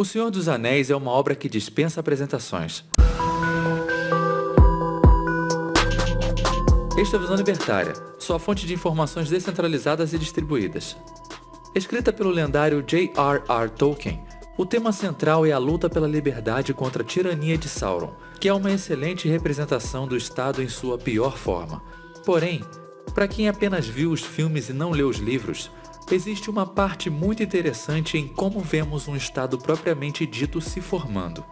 O Senhor dos Anéis é uma obra que dispensa apresentações. Esta é a Visão Libertária, sua fonte de informações descentralizadas e distribuídas. Escrita pelo lendário J.R.R. Tolkien, o tema central é a luta pela liberdade contra a tirania de Sauron, que é uma excelente representação do Estado em sua pior forma. Porém, para quem apenas viu os filmes e não leu os livros, existe uma parte muito interessante em como vemos um Estado propriamente dito se formando.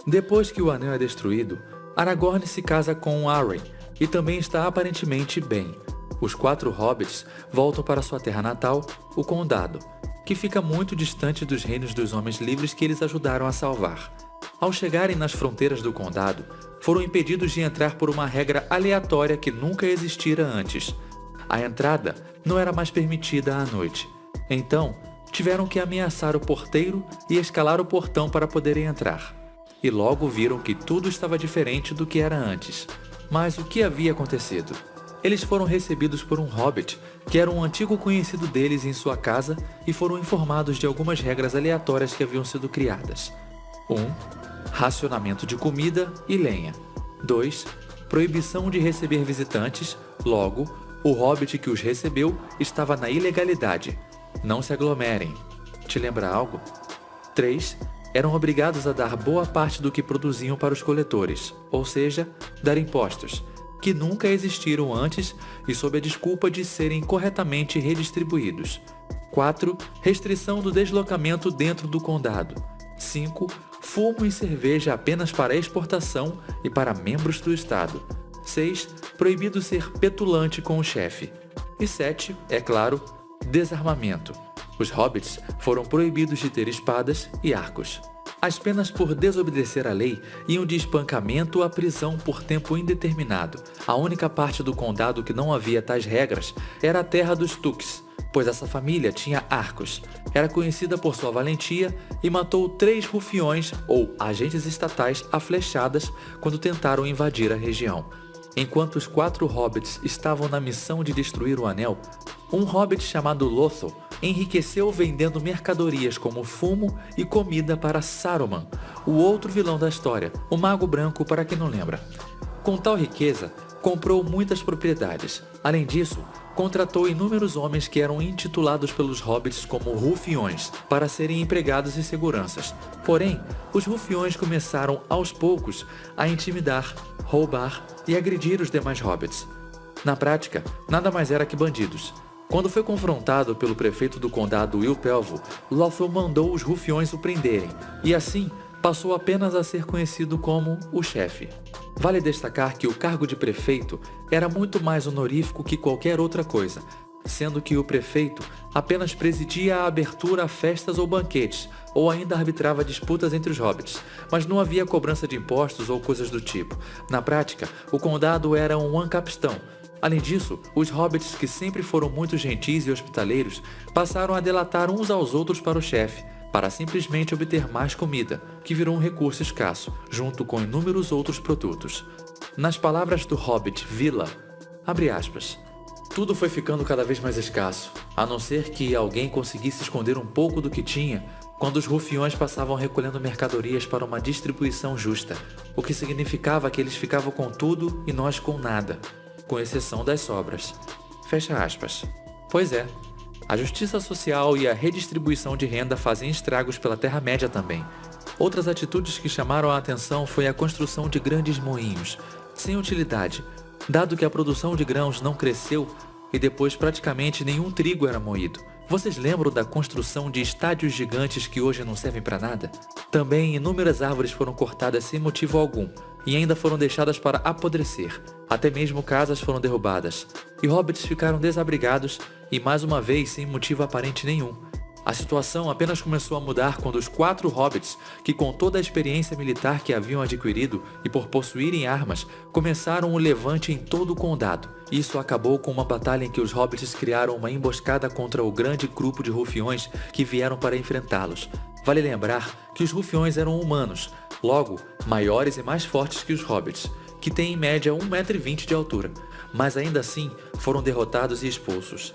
Depois que o Anel é destruído, Aragorn se casa com Arwen e também está aparentemente bem. Os 4 hobbits voltam para sua terra natal, o Condado, que fica muito distante dos reinos dos homens livres que eles ajudaram a salvar. Ao chegarem nas fronteiras do Condado, foram impedidos de entrar por uma regra aleatória que nunca existira antes. A entrada não era mais permitida à noite. Então, tiveram que ameaçar o porteiro e escalar o portão para poderem entrar. E logo viram que tudo estava diferente do que era antes. Mas o que havia acontecido? Eles foram recebidos por um hobbit, que era um antigo conhecido deles em sua casa, e foram informados de algumas regras aleatórias que haviam sido criadas. 1. Racionamento de comida e lenha. 2. Proibição de receber visitantes, logo, o hobbit que os recebeu estava na ilegalidade. Não se aglomerem. Te lembra algo? 3. Eram obrigados a dar boa parte do que produziam para os coletores, ou seja, dar impostos, que nunca existiram antes e sob a desculpa de serem corretamente redistribuídos. 4. Restrição do deslocamento dentro do condado. 5. Fumo e cerveja apenas para exportação e para membros do Estado. 6. Proibido ser petulante com o chefe. E 7, é claro, desarmamento. Os hobbits foram proibidos de ter espadas e arcos. As penas por desobedecer à lei iam de espancamento à prisão por tempo indeterminado. A única parte do condado que não havia tais regras era a terra dos Tuques, pois essa família tinha arcos. Era conhecida por sua valentia e matou 3 rufiões ou agentes estatais a flechadas quando tentaram invadir a região. Enquanto os 4 hobbits estavam na missão de destruir o anel, um hobbit chamado Lothal enriqueceu vendendo mercadorias como fumo e comida para Saruman, o outro vilão da história, o Mago Branco para quem não lembra. Com tal riqueza, comprou muitas propriedades. Além disso, contratou inúmeros homens que eram intitulados pelos hobbits como rufiões, para serem empregados e seguranças. Porém, os rufiões começaram aos poucos a intimidar, roubar e agredir os demais hobbits. Na prática, nada mais era que bandidos. Quando foi confrontado pelo prefeito do condado Will Pelvo, Lothal mandou os rufiões o prenderem, e assim passou apenas a ser conhecido como o chefe. Vale destacar que o cargo de prefeito era muito mais honorífico que qualquer outra coisa, sendo que o prefeito apenas presidia a abertura a festas ou banquetes, ou ainda arbitrava disputas entre os hobbits, mas não havia cobrança de impostos ou coisas do tipo. Na prática, o condado era um ancapistão. Além disso, os hobbits, que sempre foram muito gentis e hospitaleiros, passaram a delatar uns aos outros para o chefe, para simplesmente obter mais comida, que virou um recurso escasso, junto com inúmeros outros produtos. Nas palavras do hobbit Vila, abre aspas, tudo foi ficando cada vez mais escasso, a não ser que alguém conseguisse esconder um pouco do que tinha, quando os rufiões passavam recolhendo mercadorias para uma distribuição justa, o que significava que eles ficavam com tudo e nós com nada, com exceção das sobras. Fecha aspas. Pois é, a justiça social e a redistribuição de renda fazem estragos pela Terra-média também. Outras atitudes que chamaram a atenção foi a construção de grandes moinhos, sem utilidade, dado que a produção de grãos não cresceu e depois praticamente nenhum trigo era moído. Vocês lembram da construção de estádios gigantes que hoje não servem para nada? Também inúmeras árvores foram cortadas sem motivo algum e ainda foram deixadas para apodrecer. Até mesmo casas foram derrubadas. E hobbits ficaram desabrigados e mais uma vez sem motivo aparente nenhum. A situação apenas começou a mudar quando os 4 hobbits, que com toda a experiência militar que haviam adquirido e por possuírem armas, começaram o levante em todo o condado. Isso acabou com uma batalha em que os hobbits criaram uma emboscada contra o grande grupo de rufiões que vieram para enfrentá-los. Vale lembrar que os rufiões eram humanos, logo, maiores e mais fortes que os hobbits, que têm em média 1,20 m de altura, mas ainda assim foram derrotados e expulsos.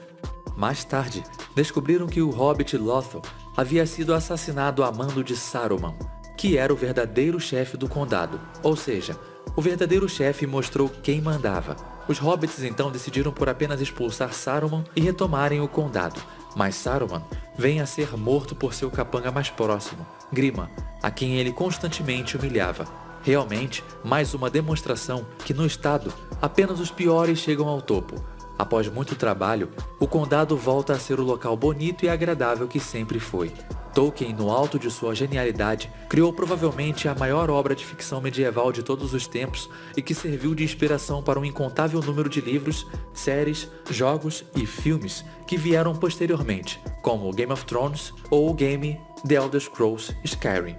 Mais tarde, descobriram que o hobbit Lothal havia sido assassinado a mando de Saruman, que era o verdadeiro chefe do condado, ou seja, o verdadeiro chefe mostrou quem mandava. Os hobbits então decidiram por apenas expulsar Saruman e retomarem o condado, mas Saruman vem a ser morto por seu capanga mais próximo, Grima, a quem ele constantemente humilhava. Realmente, mais uma demonstração que no estado, apenas os piores chegam ao topo. Após muito trabalho, o condado volta a ser o local bonito e agradável que sempre foi. Tolkien, no alto de sua genialidade, criou provavelmente a maior obra de ficção medieval de todos os tempos e que serviu de inspiração para um incontável número de livros, séries, jogos e filmes que vieram posteriormente, como Game of Thrones ou o game The Elder Scrolls Skyrim.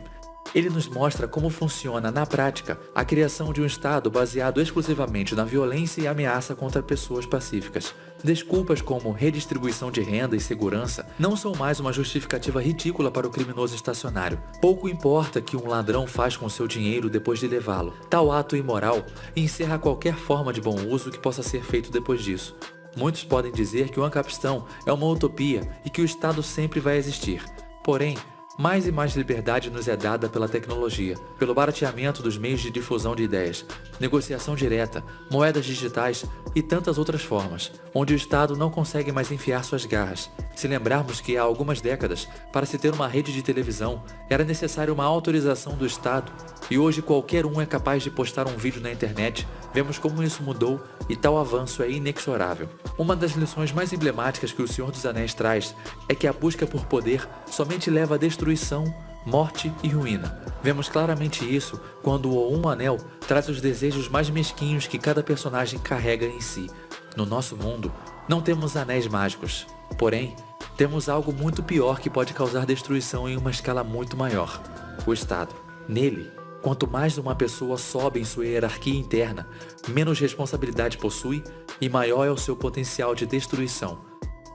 Ele nos mostra como funciona, na prática, a criação de um estado baseado exclusivamente na violência e ameaça contra pessoas pacíficas. Desculpas como redistribuição de renda e segurança não são mais uma justificativa ridícula para o criminoso estacionário. Pouco importa que um ladrão faz com seu dinheiro depois de levá-lo. Tal ato imoral encerra qualquer forma de bom uso que possa ser feito depois disso. Muitos podem dizer que o Ancapistão é uma utopia e que o Estado sempre vai existir. Porém, mais e mais liberdade nos é dada pela tecnologia, pelo barateamento dos meios de difusão de ideias, negociação direta, moedas digitais e tantas outras formas, onde o Estado não consegue mais enfiar suas garras. Se lembrarmos que há algumas décadas, para se ter uma rede de televisão, era necessária uma autorização do Estado, e hoje qualquer um é capaz de postar um vídeo na internet, vemos como isso mudou e tal avanço é inexorável. Uma das lições mais emblemáticas que o Senhor dos Anéis traz é que a busca por poder somente leva a destruição, morte e ruína. Vemos claramente isso quando o Um Anel traz os desejos mais mesquinhos que cada personagem carrega em si. No nosso mundo, não temos anéis mágicos, porém, temos algo muito pior que pode causar destruição em uma escala muito maior: o Estado. Nele, quanto mais uma pessoa sobe em sua hierarquia interna, menos responsabilidade possui e maior é o seu potencial de destruição.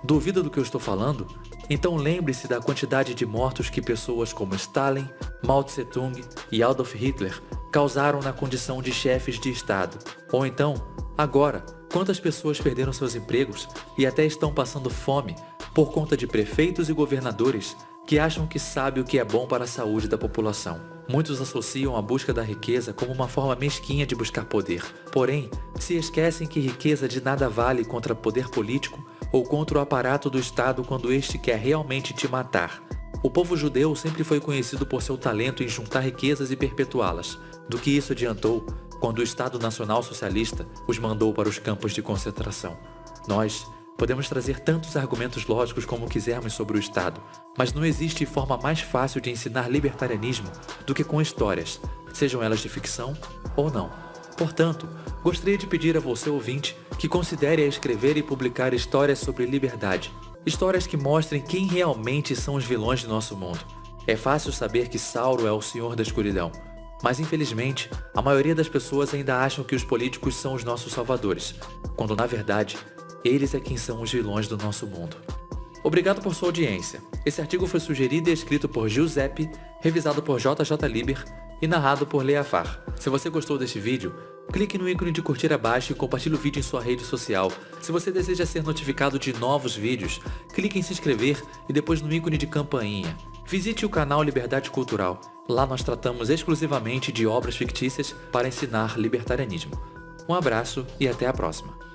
Duvida do que eu estou falando? Então lembre-se da quantidade de mortos que pessoas como Stalin, Mao Tse-tung e Adolf Hitler causaram na condição de chefes de Estado. Ou então, agora, quantas pessoas perderam seus empregos e até estão passando fome por conta de prefeitos e governadores que acham que sabem o que é bom para a saúde da população. Muitos associam a busca da riqueza como uma forma mesquinha de buscar poder. Porém, se esquecem que riqueza de nada vale contra poder político ou contra o aparato do Estado quando este quer realmente te matar. O povo judeu sempre foi conhecido por seu talento em juntar riquezas e perpetuá-las. Do que isso adiantou quando o Estado Nacional Socialista os mandou para os campos de concentração? Nós podemos trazer tantos argumentos lógicos como quisermos sobre o Estado, mas não existe forma mais fácil de ensinar libertarianismo do que com histórias, sejam elas de ficção ou não. Portanto, gostaria de pedir a você, ouvinte, que considere escrever e publicar histórias sobre liberdade. Histórias que mostrem quem realmente são os vilões de nosso mundo. É fácil saber que Sauron é o Senhor da Escuridão, mas infelizmente, a maioria das pessoas ainda acham que os políticos são os nossos salvadores, quando na verdade, eles é quem são os vilões do nosso mundo. Obrigado por sua audiência. Esse artigo foi sugerido e escrito por Giuseppe, revisado por JJ Liber e narrado por Leafar. Se você gostou deste vídeo, clique no ícone de curtir abaixo e compartilhe o vídeo em sua rede social. Se você deseja ser notificado de novos vídeos, clique em se inscrever e depois no ícone de campainha. Visite o canal Liberdade Cultural. Lá nós tratamos exclusivamente de obras fictícias para ensinar libertarianismo. Um abraço e até a próxima.